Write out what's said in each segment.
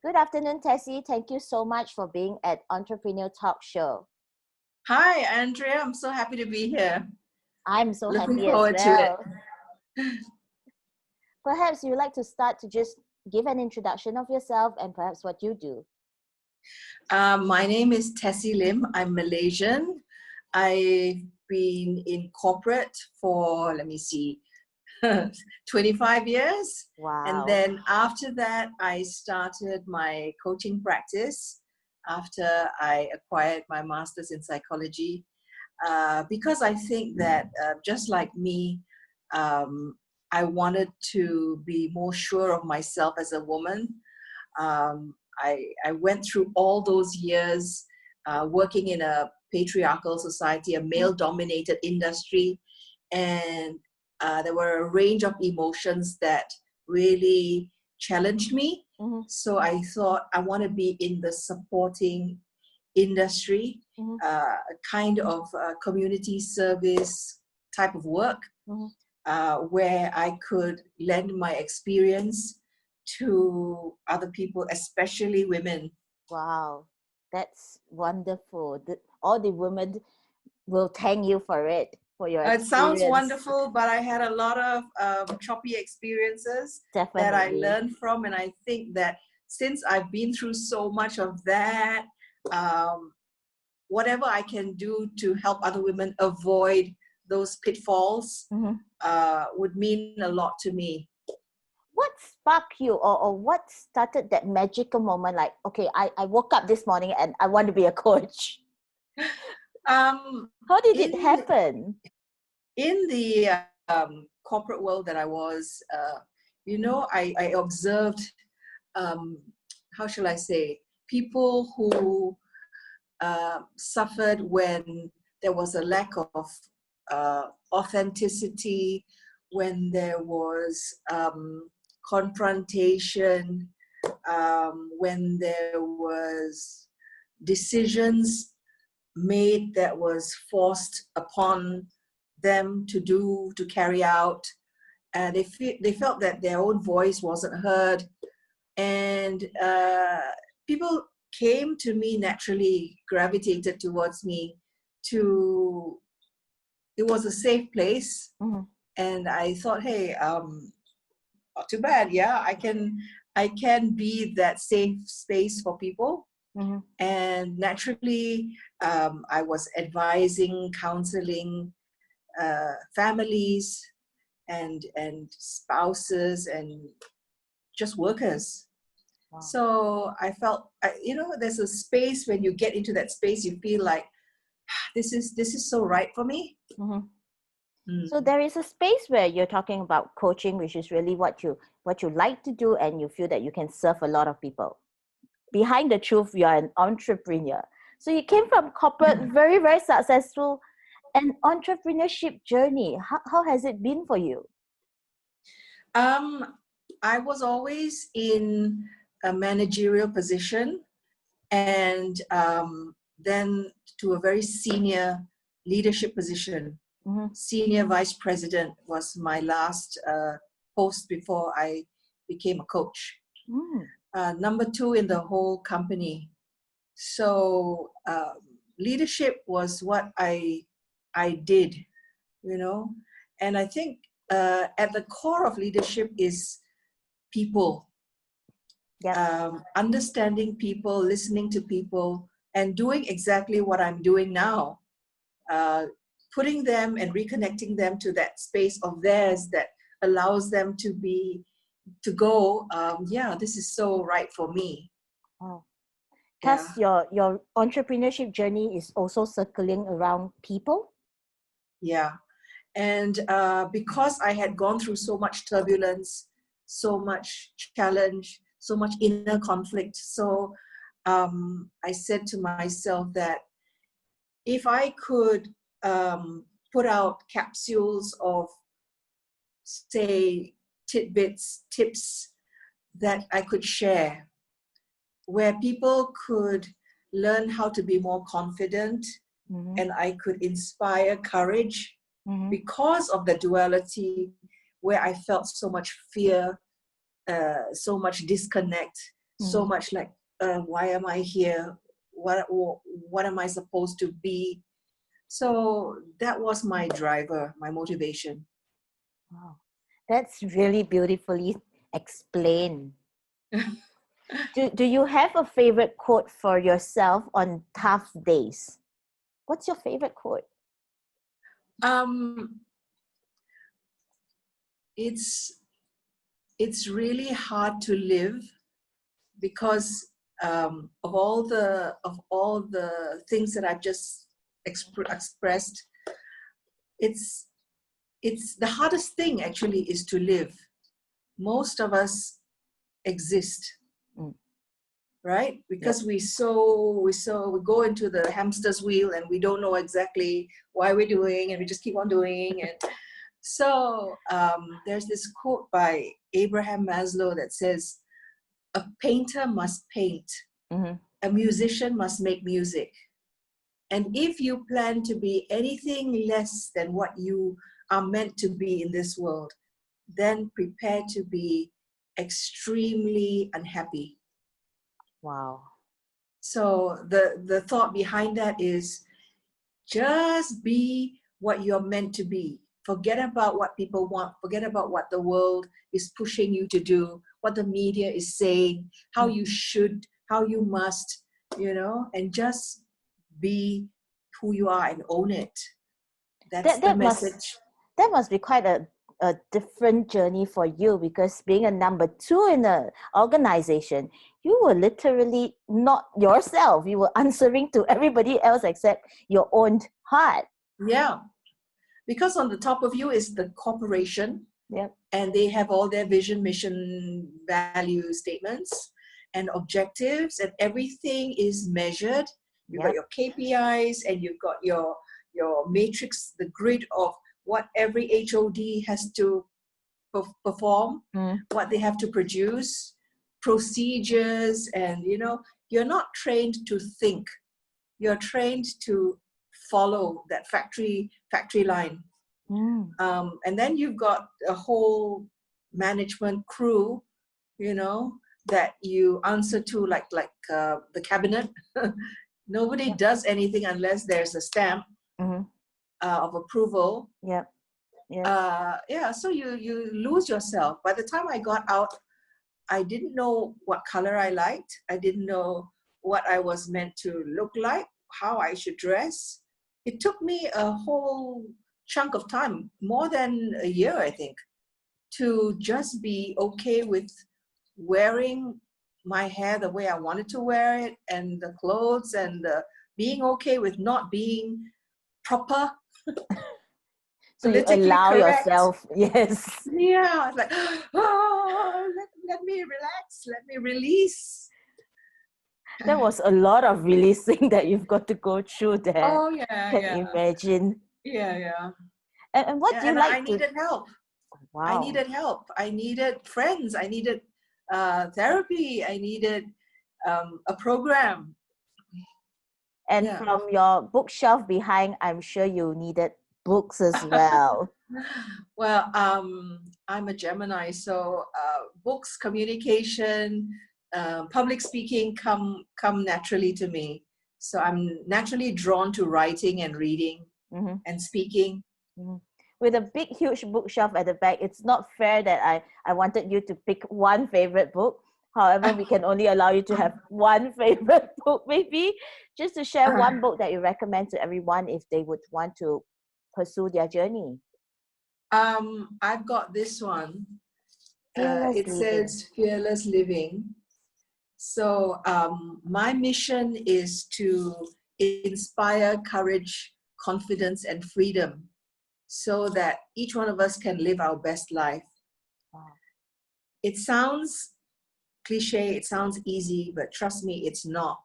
Good afternoon, Tessie. Thank you so much for being at Entrepreneur Talk Show. Hi, Andrea. I'm so happy to be here. I'm so Looking happy as forward to it. well. Perhaps you'd like to start to just give an introduction of yourself and perhaps what you do. My name is Tessie Lim. I'm Malaysian. I've been in corporate for, 25 years. Wow. And then after that, I started my coaching practice after I acquired my master's in psychology. Because I think that just like me, I wanted to be more sure of myself as a woman. I went through all those years working in a patriarchal society, a male-dominated industry, and there were a range of emotions that really challenged me. Mm-hmm. So I thought I want to be in the supporting industry, a kind of community service type of work, where I could lend my experience to other people, especially women. Wow, that's wonderful. All the women will thank you for it, for your experience. It sounds wonderful, but I had a lot of choppy experiences that I learned from, and I think that since I've been through so much of that, whatever I can do to help other women avoid those pitfalls would mean a lot to me. What sparked you or what started that magical moment? Like, okay, I woke up this morning and I want to be a coach. How did it happen? In the corporate world that I was, I observed, how shall I say, people who suffered when there was a lack of authenticity, when there was confrontation, when there was decisions made that was forced upon them to carry out. They felt that their own voice wasn't heard. And people came to me naturally, gravitated towards me. It was a safe place. And I thought, hey, not too bad. Yeah, I can be that safe space for people. And naturally, I was advising, counseling families and spouses and just workers. Wow. So I felt, there's a space when you get into that space, you feel like this is so right for me. So there is a space where you're talking about coaching, which is really what you like to do, and you feel that you can serve a lot of people. Behind the truth, you are an entrepreneur. So you came from corporate, very, very successful, an entrepreneurship journey. How has it been for you? I was always in a managerial position, and then to a very senior leadership position. Senior vice president was my last post before I became a coach. Number 2 in the whole company. So leadership was what I did, and I think at the core of leadership is people. Understanding people, listening to people, and doing exactly what I'm doing now. Putting them and reconnecting them to that space of theirs that allows them to go, this is so right for me. Because your entrepreneurship journey is also circling around people? Yeah. And because I had gone through so much turbulence, so much challenge, so much inner conflict, so I said to myself that if I could put out capsules of, say, tidbits, tips that I could share, where people could learn how to be more confident, and I could inspire courage because of the duality where I felt so much fear, so much disconnect, so much like, why am I here? What am I supposed to be? So that was my driver, my motivation. Wow. That's really beautifully explained. Do you have a favorite quote for yourself on tough days? What's your favorite quote? It's really hard to live because of all the things that I've just expressed. It's the hardest thing actually is to live. Most of us exist, right? Because we go into the hamster's wheel and we don't know exactly why we're doing, and we just keep on doing. And so there's this quote by Abraham Maslow that says, a painter must paint, a musician must make music. And if you plan to be anything less than what you are meant to be in this world, then prepare to be extremely unhappy. Wow. So the thought behind that is just be what you're meant to be. Forget about what people want. Forget about what the world is pushing you to do, what the media is saying, how you should, how you must, and just be who you are and own it. That's the message. That must be quite a different journey for you, because being a number 2 in an organization, you were literally not yourself. You were answering to everybody else except your own heart. Yeah. Because on the top of you is the corporation. Yep. And they have all their vision, mission, value statements and objectives, and everything is measured. You've got your KPIs, and you've got your matrix, the grid of what every HOD has to perform, what they have to produce, procedures, and you're not trained to think. You're trained to follow that factory line. And then you've got a whole management crew, that you answer to, like the cabinet. Nobody does anything unless there's a stamp of approval. So you lose yourself. By the time I got out, I didn't know what color I liked. I didn't know what I was meant to look like, how I should dress. It took me a whole chunk of time, more than a year, I think, to just be okay with wearing my hair the way I wanted to wear it, and the clothes, and being okay with not being proper. So you allow correct. yourself, yes. Yeah, it's like, let me relax, let me release. There was a lot of releasing that you've got to go through there. Oh yeah, Can imagine. Yeah. And what do you like? I needed help. Wow. I needed help. I needed friends. I needed therapy. I needed a program. And from your bookshelf behind, I'm sure you needed books as well. Well, I'm a Gemini, so books, communication, public speaking come naturally to me. So I'm naturally drawn to writing and reading and speaking. With a big, huge bookshelf at the back, it's not fair that I wanted you to pick one favorite book. However, we can only allow you to have one favorite book, maybe just to share one book that you recommend to everyone if they would want to pursue their journey. I've got this one. It says Fearless Living. So my mission is to inspire courage, confidence, and freedom, so that each one of us can live our best life. Wow. It sounds cliche, it sounds easy, but trust me, it's not.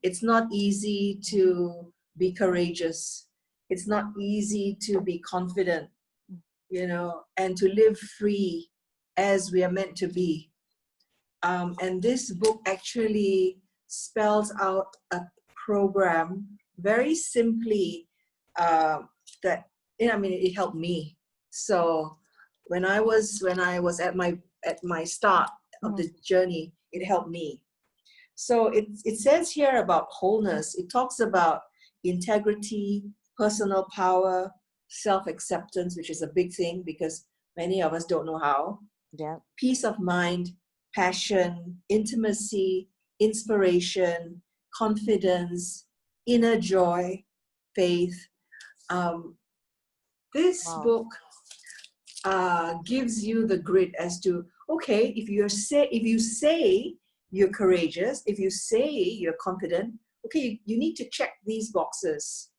It's not easy to be courageous. It's not easy to be confident, and to live free as we are meant to be. And this book actually spells out a program very simply that, it helped me. So when I was at my start of the journey, it helped me. So it says here about wholeness. It talks about integrity, personal power, self-acceptance, which is a big thing because many of us don't know how. Yeah. Peace of mind, passion, intimacy, inspiration, confidence, inner joy, faith. This Wow. book gives you the grid as to, okay, if you say you're courageous, if you say you're confident, okay, you need to check these boxes,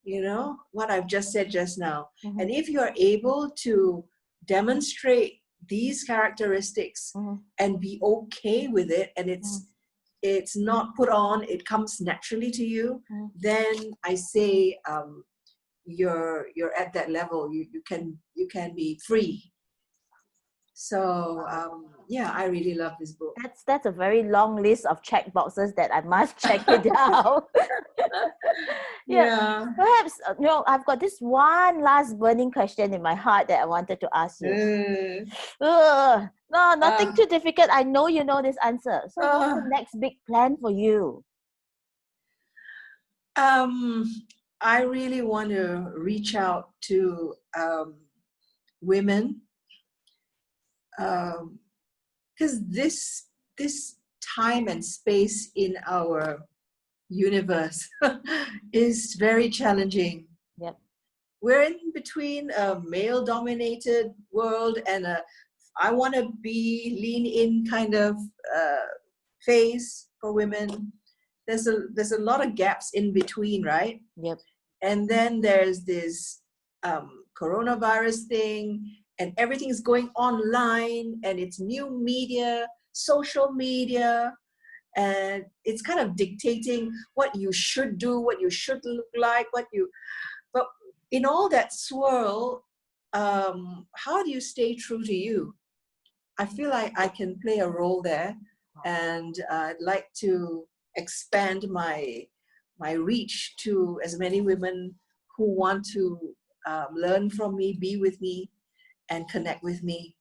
you know, what I've just said just now. Mm-hmm. And if you're able to demonstrate these characteristics Mm-hmm. and be okay with it, and it's not put on, it comes naturally to you, then I say you're at that level. You can be free. So yeah, I really love this book. That's a very long list of check boxes that I must check it out. Yeah. Perhaps I've got this one last burning question in my heart that I wanted to ask you. No, nothing too difficult. I know you know this answer. So what's the next big plan for you? I really want to reach out to women, because this time and space in our universe is very challenging. Yep. We're in between a male-dominated world and I want to be lean in kind of phase for women. There's a lot of gaps in between, right? Yep. And then there's this coronavirus thing, and everything's going online, and it's new media, social media, and it's kind of dictating what you should do, what you should look like, but in all that swirl, how do you stay true to you? I feel like I can play a role there, and I'd like to expand my reach to as many women who want to learn from me, be with me, and connect with me.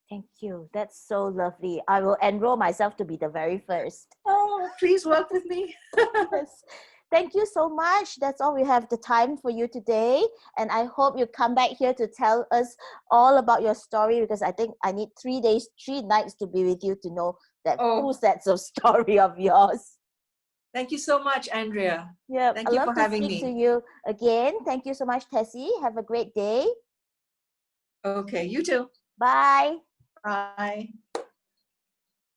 Thank you. That's so lovely. I will enroll myself to be the very first. Oh, please work with me. Yes. Thank you so much. That's all we have the time for you today. And I hope you come back here to tell us all about your story, because I think I need 3 days, 3 nights to be with you to know that full sets of story of yours. Thank you so much, Andrea. Yeah, Thank I'd you love for to having speak to me. you again. Thank you so much, Tessie. Have a great day. Okay, you too. Bye. Bye.